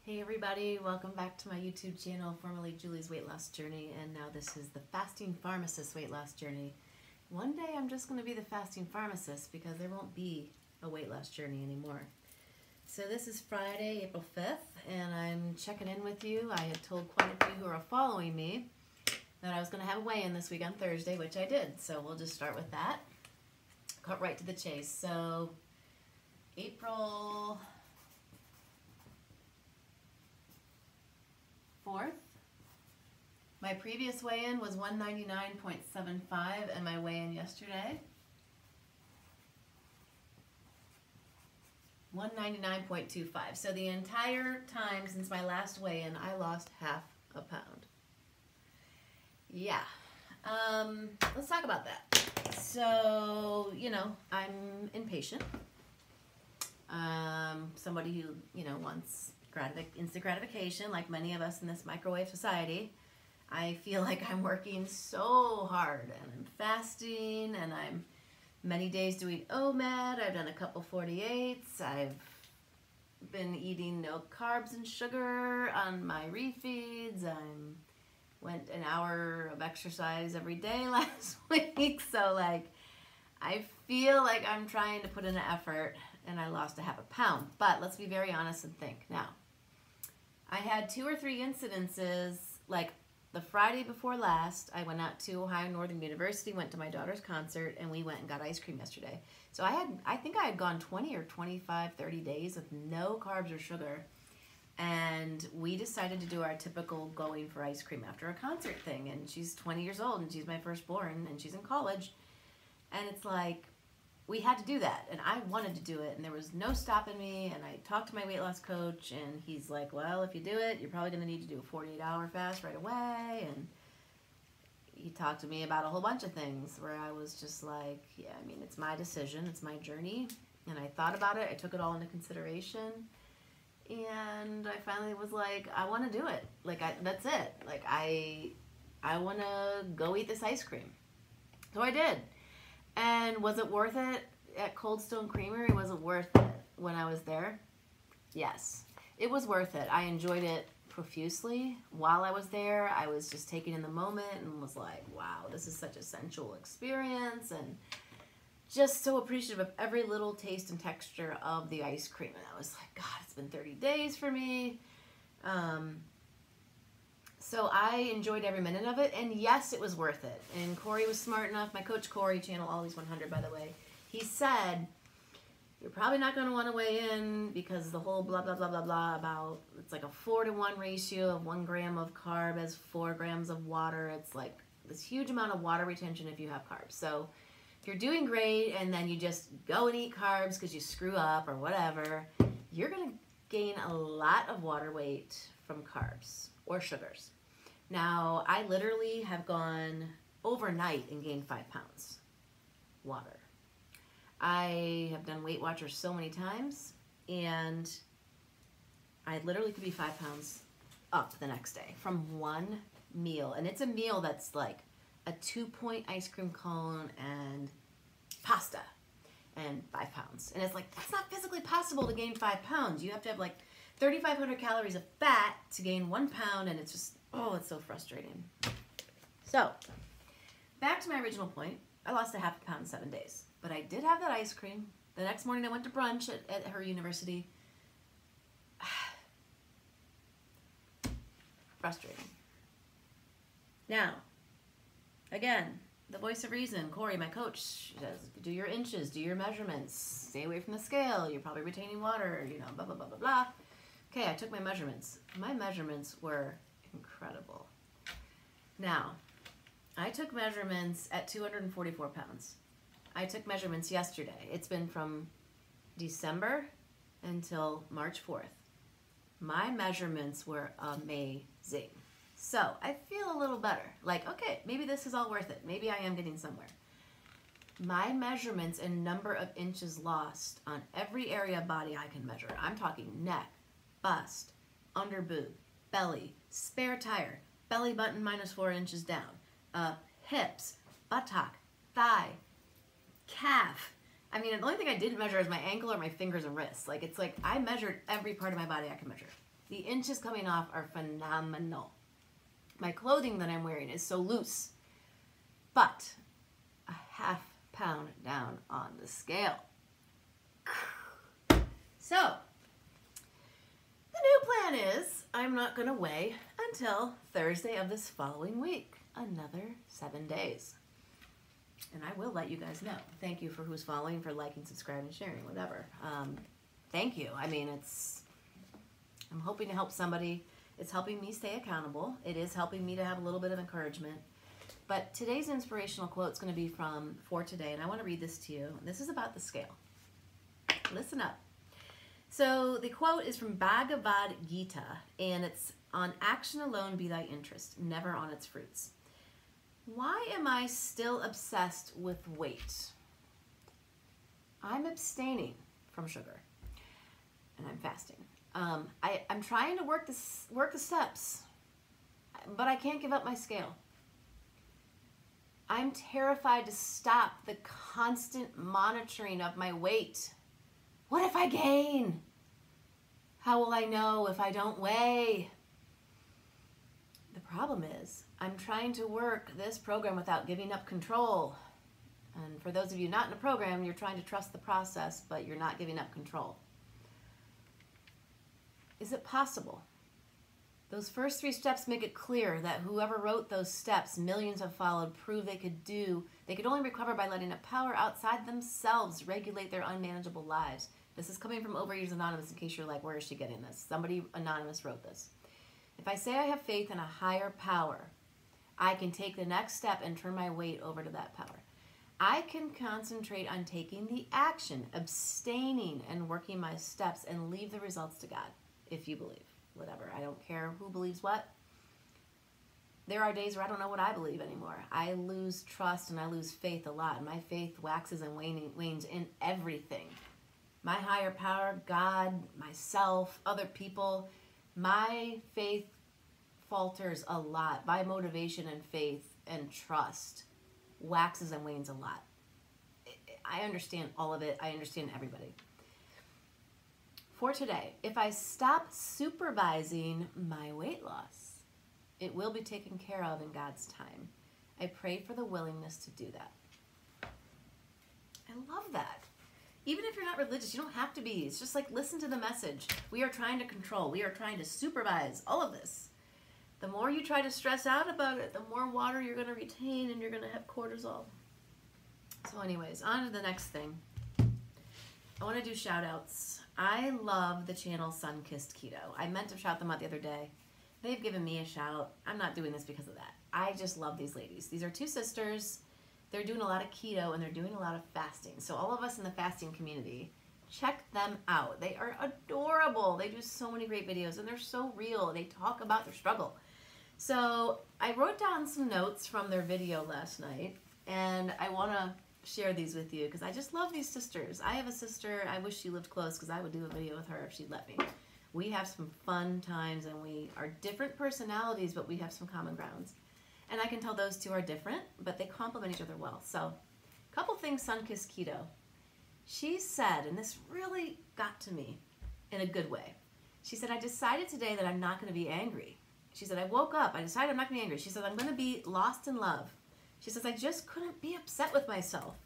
Hey everybody, welcome back to my YouTube channel, formerly Julie's Weight Loss Journey, and now this is the Fasting Pharmacist Weight Loss Journey. One day I'm just going to be the Fasting Pharmacist because there won't be a weight loss journey anymore. So this is Friday, April 5th, and I'm checking in with you. I had told quite a few who are following me that I was going to have a weigh-in this week on Thursday, which I did. So we'll just start with that. Cut right to the chase. So April 4th. My previous weigh-in was 199.75 and my weigh-in yesterday 199.25. So the entire time since my last weigh-in I lost half a pound. Yeah. Let's talk about that. So, I'm impatient. Somebody who, wants instant gratification, like many of us in this microwave society. I feel like I'm working so hard, and I'm fasting, and I'm many days doing OMAD. I've done a couple 48s. I've been eating no carbs and sugar on my refeeds. I went an hour of exercise every day last week. So I feel like I'm trying to put in an effort, and I lost a half a pound. But let's be very honest and think. Now, I had 2 or 3 incidences, like the Friday before last, I went out to Ohio Northern University, went to my daughter's concert, and we went and got ice cream yesterday. So I think I had gone 20 or 25, 30 days with no carbs or sugar. And we decided to do our typical going for ice cream after a concert thing. And she's 20 years old, and she's my firstborn, and she's in college. And it's like, we had to do that, and I wanted to do it, and there was no stopping me. And I talked to my weight loss coach, and he's like, well, if you do it, you're probably going to need to do a 48-hour fast right away. And he talked to me about a whole bunch of things where I was just like, yeah, I mean, it's my decision, it's my journey. And I thought about it, I took it all into consideration, and I finally was like, I want to do it. That's it. I want to go eat this ice cream. So I did. And was it worth it at Cold Stone Creamery? Was it worth it when I was there? Yes, it was worth it. I enjoyed it profusely. While I was there, I was just taking in the moment and was like, wow, this is such a sensual experience, and just so appreciative of every little taste and texture of the ice cream. And I was like, God, it's been 30 days for me. So I enjoyed every minute of it, and yes, it was worth it. And Corey was smart enough, my coach Corey, channel Always 100, by the way, he said, you're probably not going to want to weigh in because the whole blah, blah, blah, blah, blah about, it's like a 4-to-1 ratio of 1 gram of carb as 4 grams of water. It's like this huge amount of water retention if you have carbs. So if you're doing great and then you just go and eat carbs because you screw up or whatever, you're going to gain a lot of water weight from carbs or sugars. Now, I literally have gone overnight and gained 5 pounds water. I have done Weight Watchers so many times, and I literally could be 5 pounds up the next day from one meal. And it's a meal that's like a 2-point ice cream cone and pasta and 5 pounds. And it's like, that's not physically possible to gain 5 pounds. You have to have like 3,500 calories of fat to gain 1 pound, and it's just, oh, it's so frustrating. So, back to my original point, I lost a half a pound in 7 days. But I did have that ice cream. The next morning I went to brunch at her university. Frustrating. Now, again, the voice of reason, Corey, my coach, says, do your inches, do your measurements, stay away from the scale, you're probably retaining water, blah, blah, blah, blah, blah. Okay, I took my measurements. My measurements were incredible. Now, I took measurements at 244 pounds. I took measurements yesterday. It's been from December until March 4th. My measurements were amazing. So I feel a little better. Like, okay, maybe this is all worth it. Maybe I am getting somewhere. My measurements and number of inches lost on every area of body I can measure. I'm talking neck, bust, under boob, belly, spare tire, belly button -4 inches down, hips, buttock, thigh, calf. I mean, the only thing I didn't measure is my ankle or my fingers and wrists. It's like I measured every part of my body I can measure. The inches coming off are phenomenal. My clothing that I'm wearing is so loose, but a ½ pound down on the scale. So, the new plan is I'm not going to weigh until Thursday of this following week. Another 7 days. And I will let you guys know. Thank you for who's following, for liking, subscribing, sharing, whatever. Thank you. I mean, I'm hoping to help somebody. It's helping me stay accountable. It is helping me to have a little bit of encouragement. But today's inspirational quote is going to be for today, and I want to read this to you. This is about the scale. Listen up. So the quote is from Bhagavad Gita, and it's on action alone be thy interest, never on its fruits. Why am I still obsessed with weight? I'm abstaining from sugar, and I'm fasting. I'm trying to work the steps, but I can't give up my scale. I'm terrified to stop the constant monitoring of my weight. What if I gain? How will I know if I don't weigh? The problem is, I'm trying to work this program without giving up control. And for those of you not in a program, you're trying to trust the process, but you're not giving up control. Is it possible? Those first 3 steps make it clear that whoever wrote those steps, millions have followed, prove they could only recover by letting a power outside themselves regulate their unmanageable lives. This is coming from Overeaters Anonymous, in case you're like, where is she getting this? Somebody anonymous wrote this. If I say I have faith in a higher power, I can take the next step and turn my weight over to that power. I can concentrate on taking the action, abstaining and working my steps, and leave the results to God, if you believe. Whatever. I don't care who believes what. There are days where I don't know what I believe anymore. I lose trust and I lose faith a lot. My faith waxes and wanes in everything. My higher power, God, myself, other people, my faith falters a lot. My motivation and faith and trust waxes and wanes a lot. I understand all of it. I understand everybody. For today, if I stop supervising my weight loss, it will be taken care of in God's time. I pray for the willingness to do that. I love that. Even if you're not religious, you don't have to be. It's just like, listen to the message. We are trying to control. We are trying to supervise all of this. The more you try to stress out about it, the more water you're going to retain, and you're going to have cortisol. So anyways, on to the next thing. I want to do shout outs. I love the channel Sun-Kissed Keto. I meant to shout them out the other day. They've given me a shout. I'm not doing this because of that. I just love these ladies. These are 2 sisters. They're doing a lot of keto and they're doing a lot of fasting. So all of us in the fasting community, check them out. They are adorable. They do so many great videos and they're so real. They talk about their struggle. So I wrote down some notes from their video last night, and I want to share these with you because I just love these sisters. I have a sister. I wish she lived close because I would do a video with her if she'd let me. We have some fun times and we are different personalities, but we have some common grounds. And I can tell those 2 are different, but they complement each other well. So a couple things Sun-Kissed Keto. She said, and this really got to me in a good way. She said, I decided today that I'm not going to be angry. She said, I woke up. I decided I'm not going to be angry. She said, I'm going to be lost in love. She says, I just couldn't be upset with myself.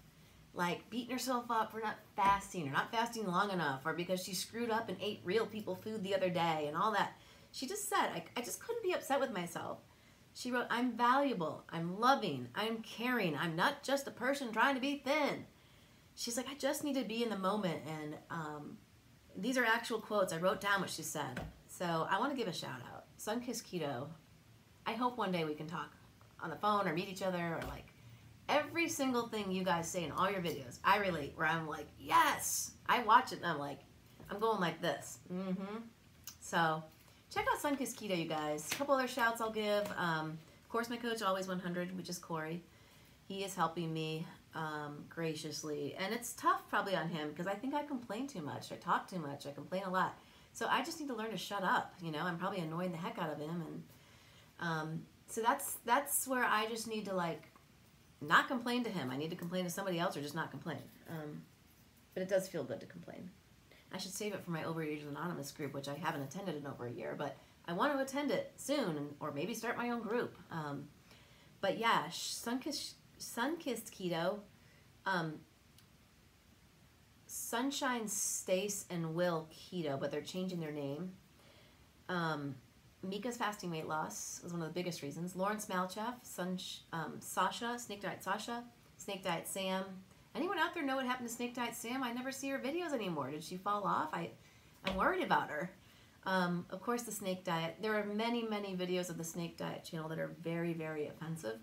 Like beating herself up for not fasting or not fasting long enough or because she screwed up and ate real people food the other day and all that. She just said, I just couldn't be upset with myself. She wrote, I'm valuable, I'm loving, I'm caring. I'm not just a person trying to be thin. She's like, I just need to be in the moment. And these are actual quotes. I wrote down what she said. So I want to give a shout out. Sun-Kissed Keto. I hope one day we can talk on the phone or meet each other or like every single thing you guys say in all your videos. I relate where I'm like, yes. I watch it and I'm like, I'm going like this. So check out Sun-Kissed Keto, you guys. A couple other shouts I'll give. Of course, my coach, Always 100, which is Corey. He is helping me graciously. And it's tough probably on him because I think I complain too much. I talk too much. I complain a lot. So I just need to learn to shut up. You know, I'm probably annoying the heck out of him. And so that's where I just need to like not complain to him. I need to complain to somebody else or just not complain. But it does feel good to complain. I should save it for my Overeaters Anonymous group, which I haven't attended in over a year, but I want to attend it soon, or maybe start my own group. But yeah, Sun-Kissed Keto, Sunshine, Stace, and Will Keto, but they're changing their name. Mika's Fasting Weight Loss was one of the biggest reasons. Lawrence Malchef, Sasha, Snake Diet Sasha, Snake Diet Sam. Anyone out there know what happened to Snake Diet Sam? I never see her videos anymore. Did she fall off? I'm worried about her. Of course, the Snake Diet. There are many, many videos of the Snake Diet channel that are very, very offensive,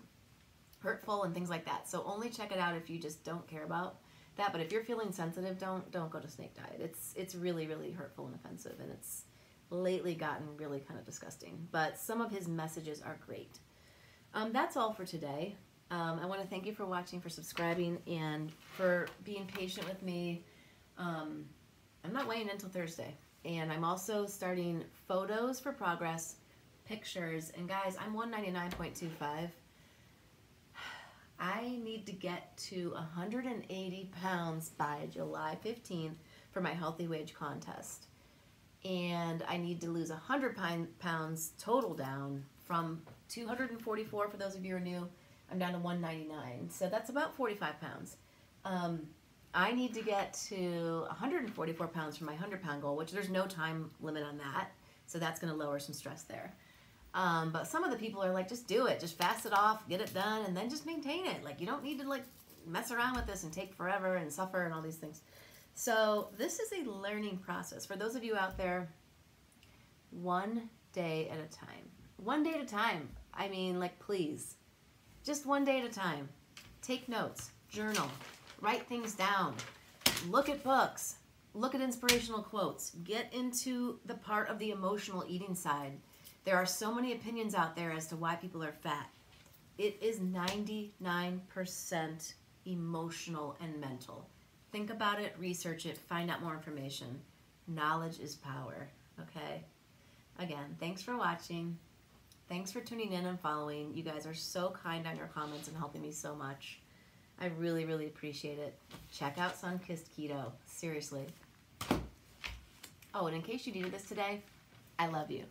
hurtful, and things like that. So only check it out if you just don't care about that. But if you're feeling sensitive, don't go to Snake Diet. It's really, really hurtful and offensive, and it's lately gotten really kind of disgusting. But some of his messages are great. That's all for today. I want to thank you for watching, for subscribing, and for being patient with me. I'm not weighing until Thursday. And I'm also starting photos for progress, pictures. And guys, I'm 199.25. I need to get to 180 pounds by July 15th for my Healthy Wage contest. And I need to lose 100 pounds total down from 244, for those of you who are new. I'm down to 199. So that's about 45 pounds. I need to get to 144 pounds for my 100-pound goal, which there's no time limit on that. So that's going to lower some stress there. But some of the people are like, just do it. Just fast it off, get it done, and then just maintain it. Like, you don't need to, like, mess around with this and take forever and suffer and all these things. So this is a learning process. For those of you out there, one day at a time. One day at a time. I mean, like, please. Just one day at a time. Take notes. Journal. Write things down. Look at books. Look at inspirational quotes. Get into the part of the emotional eating side. There are so many opinions out there as to why people are fat. It is 99% emotional and mental. Think about it, research it, find out more information. Knowledge is power, okay? Again, thanks for watching. Thanks for tuning in and following. You guys are so kind on your comments and helping me so much. I really, really appreciate it. Check out Sun-Kissed Keto. Seriously. Oh, and in case you needed this today, I love you.